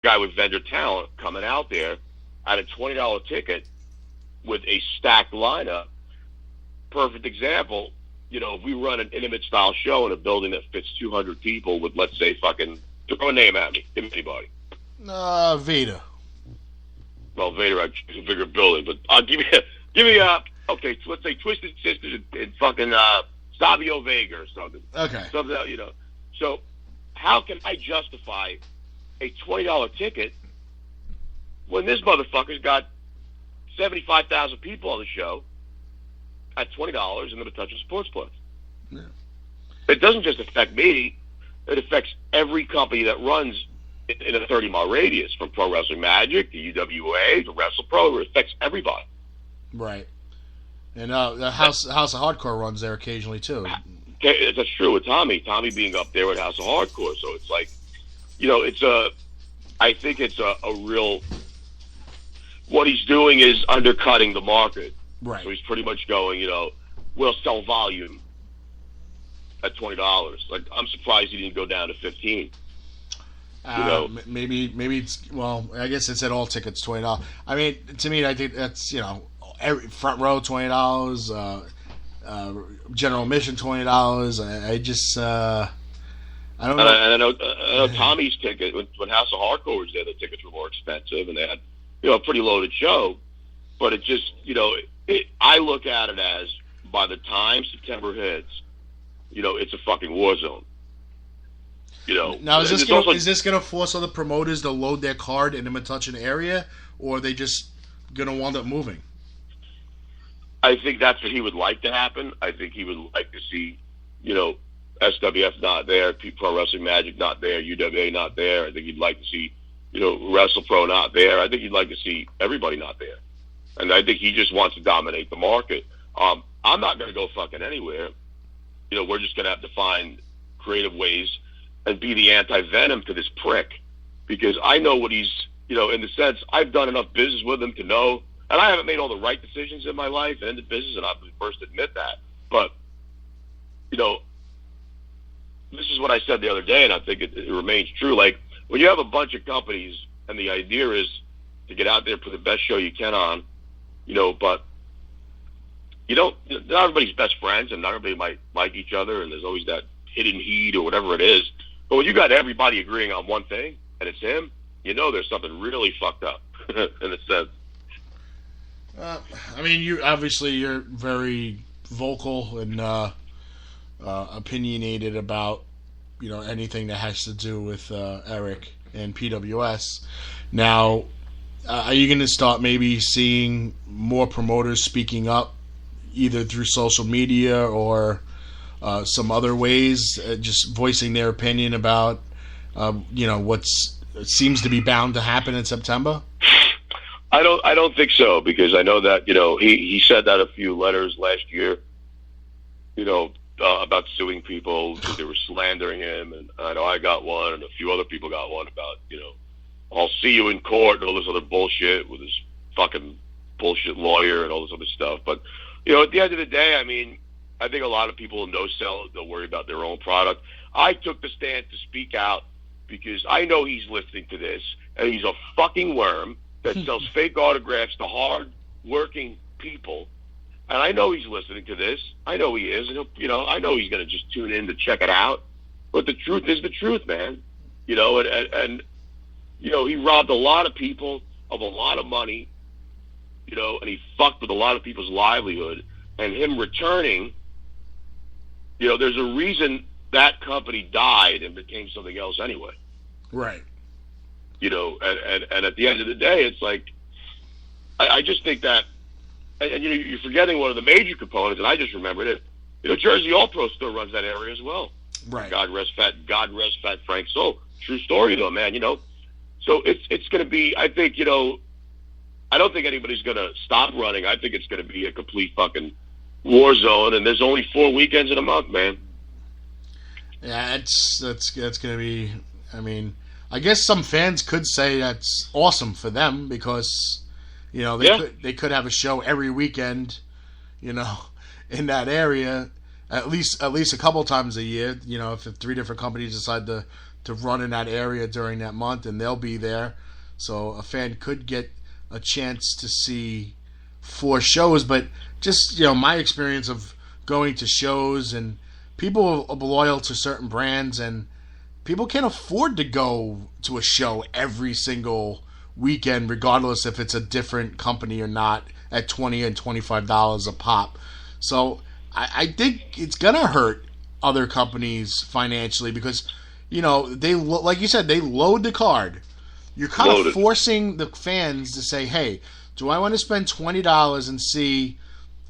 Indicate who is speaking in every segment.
Speaker 1: guy with vendor talent coming out there at a $20 ticket with a stacked lineup. Perfect example. If we run an intimate style show in a building that fits 200 people with, let's say, fucking, throw a name at me. Give me anybody.
Speaker 2: Vader.
Speaker 1: Well, Vader, I'd choose a bigger building, but I'll give me okay, let's say Twisted Sisters in fucking Savio Vega or something.
Speaker 2: Okay.
Speaker 1: Something else, So how can I justify a $20 ticket when this motherfucker's got 75,000 people on the show at $20 and the touch of Sportsplex? Yeah. It doesn't just affect me. It affects every company that runs in a 30-mile radius, from Pro Wrestling Magic to UWA to WrestlePro. It affects everybody.
Speaker 2: Right. And the House of Hardcore runs there occasionally, too.
Speaker 1: That's true with Tommy. Tommy being up there with House of Hardcore. So it's like, I think it's a real... What he's doing is undercutting the market.
Speaker 2: Right. So
Speaker 1: he's pretty much going, we'll sell volume at $20. Like, I'm surprised he didn't go down to $15.
Speaker 2: Maybe it's, well, I guess it said all tickets $20. I mean, to me, I think that's, every front row $20, general admission $20. I just, I don't know.
Speaker 1: And I know Tommy's ticket, when House of Hardcore was there, the tickets were more expensive, and they had, a pretty loaded show. But it just, I look at it as, by the time September hits, it's a fucking war zone.
Speaker 2: Now, is this going to force other promoters to load their card in the Metuchen area, or are they just going to wind up moving?
Speaker 1: I think that's what he would like to happen. I think he would like to see, SWF not there, Pro Wrestling Magic not there, UWA not there. I think he'd like to see, WrestlePro not there. I think he'd like to see everybody not there. And I think he just wants to dominate the market. I'm not going to go fucking anywhere. We're just going to have to find creative ways and be the anti-venom to this prick, because I know what he's, in the sense, I've done enough business with him to know, and I haven't made all the right decisions in my life and in the business, and I'm the first to admit that. But, this is what I said the other day, and I think it remains true. Like, when you have a bunch of companies, and the idea is to get out there and put the best show you can on, but not everybody's best friends, and not everybody might like each other, and there's always that hidden heat or whatever it is. But when you got everybody agreeing on one thing, and it's him, there's something really fucked up in a sense.
Speaker 2: I mean, you're very vocal and opinionated about anything that has to do with Eric and PWS. Now, are you going to start maybe seeing more promoters speaking up, either through social media or some other ways, just voicing their opinion about what seems to be bound to happen in September?
Speaker 1: I don't think so, because I know that he said that a few letters last year, about suing people because they were slandering him, and I know I got one, and a few other people got one about I'll see you in court and all this other bullshit with his fucking bullshit lawyer and all this other stuff. But at the end of the day, I mean, I think a lot of people no sell, they'll worry about their own product. I took the stand to speak out because I know he's listening to this, and he's a fucking worm that sells fake autographs to hard-working people. And I know he's listening to this. I know he is. And I know he's going to just tune in to check it out. But the truth is the truth, man. And he robbed a lot of people of a lot of money, and he fucked with a lot of people's livelihood. And him returning, there's a reason that company died and became something else anyway.
Speaker 2: Right.
Speaker 1: And at the end of the day, it's like, I just think that, and you're forgetting one of the major components, and I just remembered it. Jersey All Pro still runs that area as well.
Speaker 2: Right.
Speaker 1: God rest fat Frank Soul. True story though, man. So it's going to be. I think I don't think anybody's going to stop running. I think it's going to be a complete fucking war zone, and there's only 4 weekends in a month, man.
Speaker 2: Yeah, that's going to be. I mean, I guess some fans could say that's awesome for them because. They could have a show every weekend, in that area, at least a couple times a year. If 3 different companies decide to to run in that area during that month, and they'll be there. So a fan could get a chance to see 4 shows. But just, my experience of going to shows, and people are loyal to certain brands, and people can't afford to go to a show every single weekend, regardless if it's a different company or not, at $20 and $25 a pop. So I think it's gonna hurt other companies financially because, they, like you said, they load the card. You're kind of forcing the fans to say, hey, do I want to spend $20 and see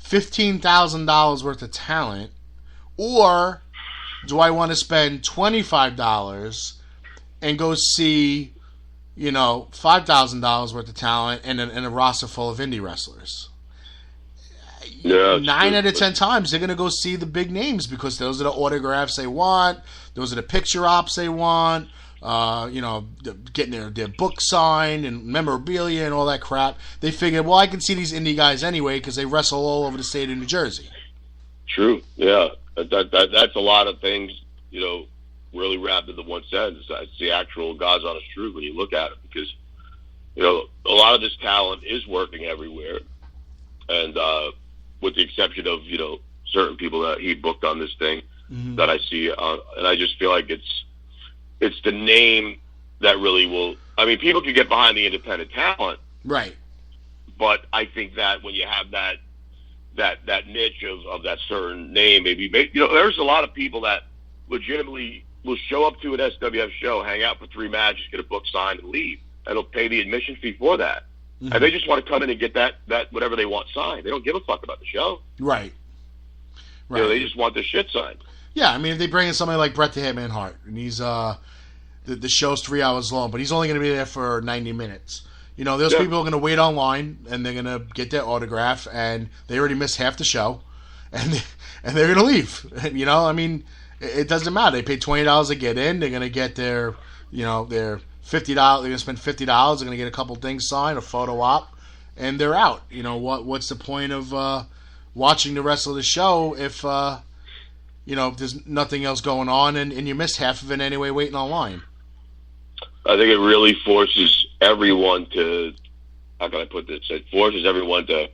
Speaker 2: $15,000 worth of talent, or do I want to spend $25 and go see, $5,000 worth of talent and a roster full of indie wrestlers?
Speaker 1: Yeah,
Speaker 2: 9 out of 10 times they're going to go see the big names because those are the autographs they want, those are the picture ops they want, getting their book signed and memorabilia and all that crap. They figured, well, I can see these indie guys anyway because they wrestle all over the state of New Jersey.
Speaker 1: True, yeah. That's a lot of things, really wrapped into one sentence. It's the actual God's honest truth when you look at it, because, a lot of this talent is working everywhere. And with the exception of, certain people that he booked on this thing that I see, and I just feel like it's the name that really will. I mean, people can get behind the independent talent,
Speaker 2: right?
Speaker 1: But I think that when you have that niche of that certain name, maybe there's a lot of people that legitimately will show up to an SWF show, hang out for 3 matches, get a book signed, and leave, and they'll pay the admission fee for that. And they just want to come in and get that whatever they want signed. They don't give a fuck about the show.
Speaker 2: Right.
Speaker 1: They just want their shit signed.
Speaker 2: Yeah, I mean, if they bring in somebody like Bret the Hitman Hart, and he's the show's 3 hours long, but he's only going to be there for 90 minutes. Those people are going to wait online, and they're going to get their autograph, and they already missed half the show, and they're going to leave. I mean, it doesn't matter. They paid $20 to get in. They're going to get their $50. They're going to spend $50. They're going to get a couple things signed, a photo op, and they're out. What's the point of watching the rest of the show if there's nothing else going on, and you missed half of it anyway waiting online?
Speaker 1: I think it really forces everyone to, how can I put this? It forces everyone to,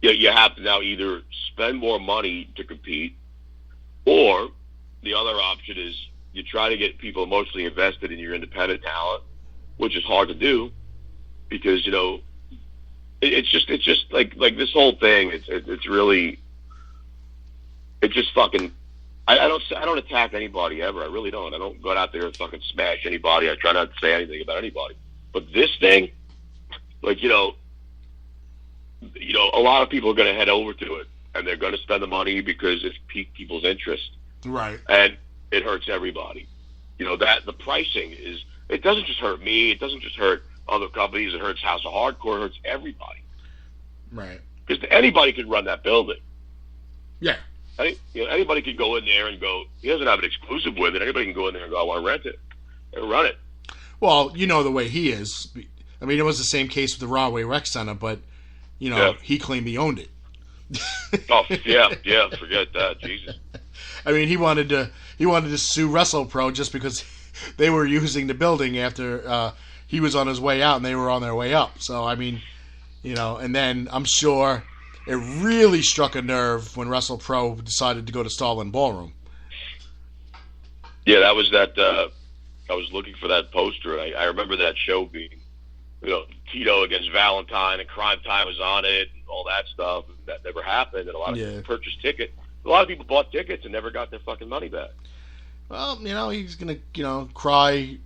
Speaker 1: you have to now either spend more money to compete, or the other option is you try to get people emotionally invested in your independent talent, which is hard to do because, it's just like this whole thing. It's really, it's just fucking. I don't attack anybody ever. I really don't. I don't go out there and fucking smash anybody. I try not to say anything about anybody. But this thing, a lot of people are going to head over to it, and they're going to spend the money because it's piqued people's interest.
Speaker 2: Right.
Speaker 1: And it hurts everybody. That the pricing is. It doesn't just hurt me. It doesn't just hurt other companies. It hurts House of Hardcore. It hurts everybody.
Speaker 2: Right.
Speaker 1: Because anybody can run that building.
Speaker 2: Yeah.
Speaker 1: Anybody can go in there and go. He doesn't have an exclusive with it. Anybody can go in there and go, I want to rent it and run it.
Speaker 2: Well, the way he is. I mean, it was the same case with the Rahway Rec Center, but he claimed he owned it.
Speaker 1: Oh yeah, forget that, Jesus.
Speaker 2: I mean, he wanted to sue WrestlePro just because they were using the building after he was on his way out and they were on their way up. So I mean, and then I'm sure it really struck a nerve when WrestlePro decided to go to Starland Ballroom.
Speaker 1: Yeah, that was that. I was looking for that poster, and I remember that show being, Tito against Valentine, and Crime Time was on it, and all that stuff. That never happened, and a lot of people purchased tickets. A lot of people bought tickets and never got their fucking money back.
Speaker 2: Well, he's gonna, cry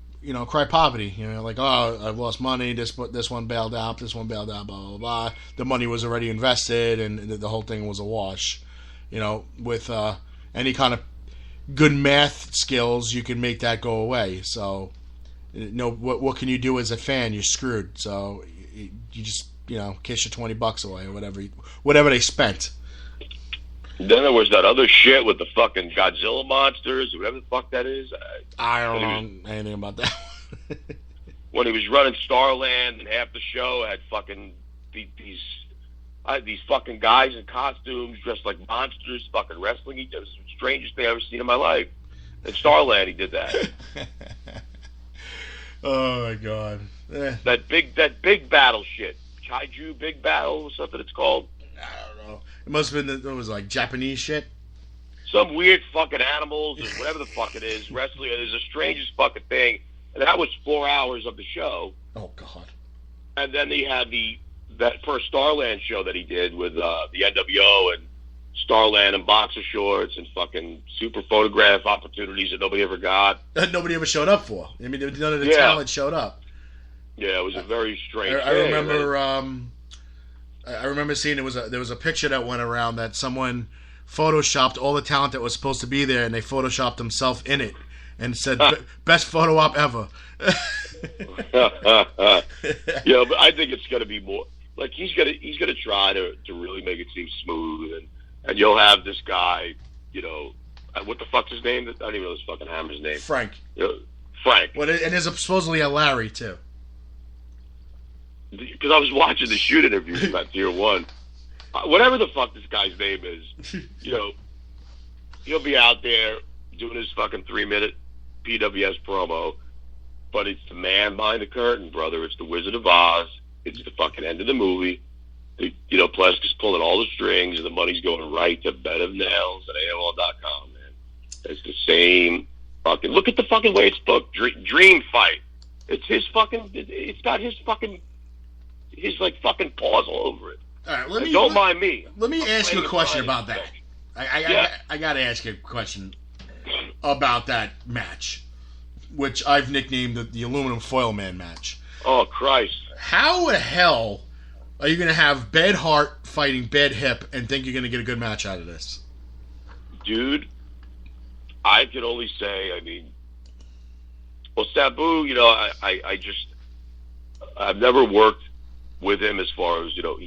Speaker 2: poverty. Like, oh, I've lost money. This one bailed out. This one bailed out. Blah blah blah. The money was already invested, and the whole thing was a wash. With any kind of good math skills, you can make that go away. So, what can you do as a fan? You're screwed. So you just kiss your $20 away or whatever they spent.
Speaker 1: Then there was that other shit with the fucking Godzilla monsters, whatever the fuck that is.
Speaker 2: I don't know anything about that.
Speaker 1: When he was running Starland, and half the show had fucking these fucking guys in costumes dressed like monsters, fucking wrestling each other. It's the strangest thing I've ever seen in my life. In Starland, he did that.
Speaker 2: Oh my God!
Speaker 1: That big battle shit, Kaiju Big Battle or something it's called.
Speaker 2: I don't know. It must have been it was like Japanese shit.
Speaker 1: Some weird fucking animals or whatever the fuck it is wrestling. It is the strangest fucking thing, and that was 4 hours of the show.
Speaker 2: Oh God!
Speaker 1: And then he had that first Starland show that he did with the NWO and Starland and boxer shorts and fucking super photograph opportunities that nobody ever got.
Speaker 2: That nobody ever showed up for. I mean, none of the talent showed up.
Speaker 1: Yeah, it was a very strange thing.
Speaker 2: I remember. I remember seeing there was a picture that went around that someone photoshopped all the talent that was supposed to be there, and they photoshopped himself in it and said best photo op ever.
Speaker 1: Yeah, but I think it's going to be more like he's gonna try to really make it seem smooth, and you'll have this guy, you know, what the fuck's his name? I don't even know this fucking hammer's name.
Speaker 2: Frank.
Speaker 1: You know, Frank.
Speaker 2: Well, and there's supposedly a Larry too.
Speaker 1: Because I was watching the shoot interviews about Tier 1. Whatever the fuck this guy's name is, you know, he'll be out there doing his fucking 3-minute PWS promo, but it's the man behind the curtain, brother. It's the Wizard of Oz. It's the fucking end of the movie. You know, Pleska's pulling all the strings, and the money's going right to Bed of Nails at AOL.com, man. It's the same fucking... Look at the fucking way it's booked. Dream Fight. It's his fucking... It's got his fucking... His, like, fucking paws all over it.
Speaker 2: All right,
Speaker 1: don't mind me.
Speaker 2: Let me ask you a question about that. I got to ask you a question about that match, which I've nicknamed the Aluminum Foil Man match.
Speaker 1: Oh, Christ.
Speaker 2: How the hell are you going to have Bad Heart fighting Bad Hip and think you're going to get a good match out of this?
Speaker 1: Dude, I can only say, I mean, well, Sabu, you know, I've never worked with him as far as, you know,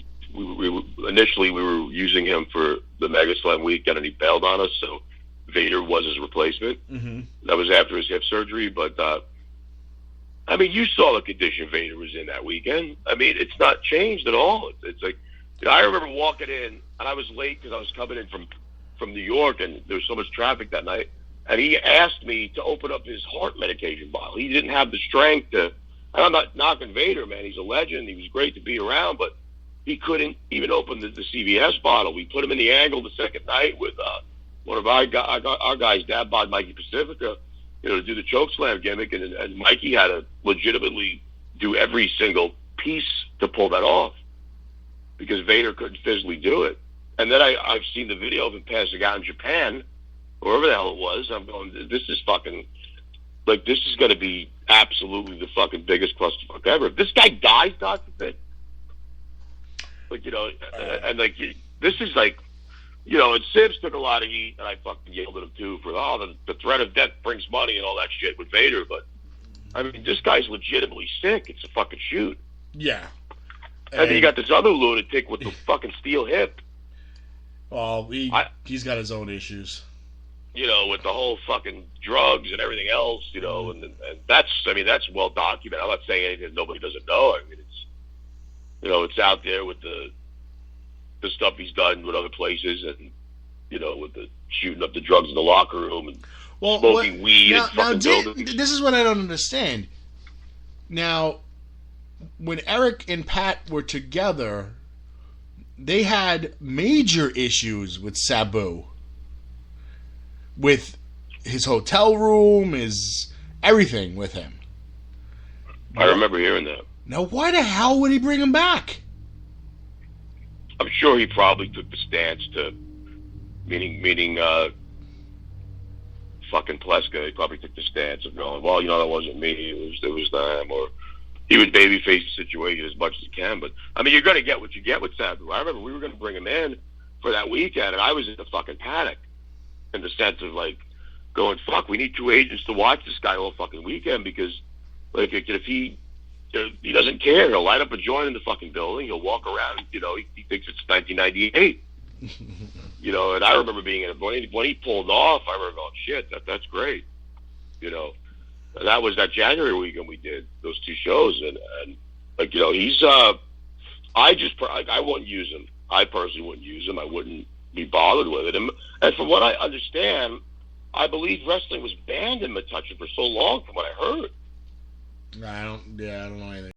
Speaker 1: initially we were using him for the Mega Slam weekend and he bailed on us, so Vader was his replacement. Mm-hmm. That was after his hip surgery, but I mean, you saw the condition Vader was in that weekend. I mean, it's not changed at all. It's like, you know, I remember walking in and I was late because I was coming in from New York and there was so much traffic that night, and he asked me to open up his heart medication bottle. He didn't have the strength to. And I'm not knocking Vader, man. He's a legend. He was great to be around, but he couldn't even open the CVS bottle. We put him in the angle the second night with one of our guys, Dad Bod Mikey Pacifica, you know, to do the choke slam gimmick, and Mikey had to legitimately do every single piece to pull that off because Vader couldn't physically do it. And then I've seen the video of him passing out in Japan, or wherever the hell it was. I'm going, this is fucking... Like, this is going to be absolutely the fucking biggest clusterfuck ever. If this guy dies, God forbid. Like, you know, and like, this is like, you know, and Sibs took a lot of heat, and I fucking yelled at him too for, the threat of death brings money and all that shit with Vader, but, I mean, this guy's legitimately sick. It's a fucking shoot.
Speaker 2: Yeah.
Speaker 1: And then you got this other lunatic with the fucking steel hip.
Speaker 2: Oh, he's got his own issues.
Speaker 1: You know, with the whole fucking drugs and everything else, you know, and that's, I mean, that's well documented. I'm not saying anything that nobody doesn't know. I mean, it's, you know, it's out there with the stuff he's done with other places, and, you know, with the shooting up the drugs in the locker room and smoking weed in fucking buildings.
Speaker 2: This is what I don't understand. Now, when Eric and Pat were together, they had major issues with Sabu. With his hotel room, his everything with him.
Speaker 1: I remember hearing that.
Speaker 2: Now, why the hell would he bring him back?
Speaker 1: I'm sure he probably took the stance to, meaning fucking Pleska. He probably took the stance of going, well, you know, that wasn't me. It was them, or he would babyface the situation as much as he can. But I mean, you're going to get what you get with Sabu. I remember we were going to bring him in for that weekend, and I was in a fucking panic. In the sense of, like, going, fuck, we need 2 agents to watch this guy all fucking weekend because, like, if he doesn't care, he'll light up a joint in the fucking building, he'll walk around, you know, he thinks it's 1998. You know, and I remember being in it. When he pulled off, I remember going, shit, that's great. You know, and that was that January weekend we did those 2 shows, and like, you know, he's, I wouldn't use him. I personally wouldn't use him. I wouldn't be bothered with it. And from what I understand, I believe wrestling was banned in Metuchen for so long, from what I heard.
Speaker 2: I don't know anything.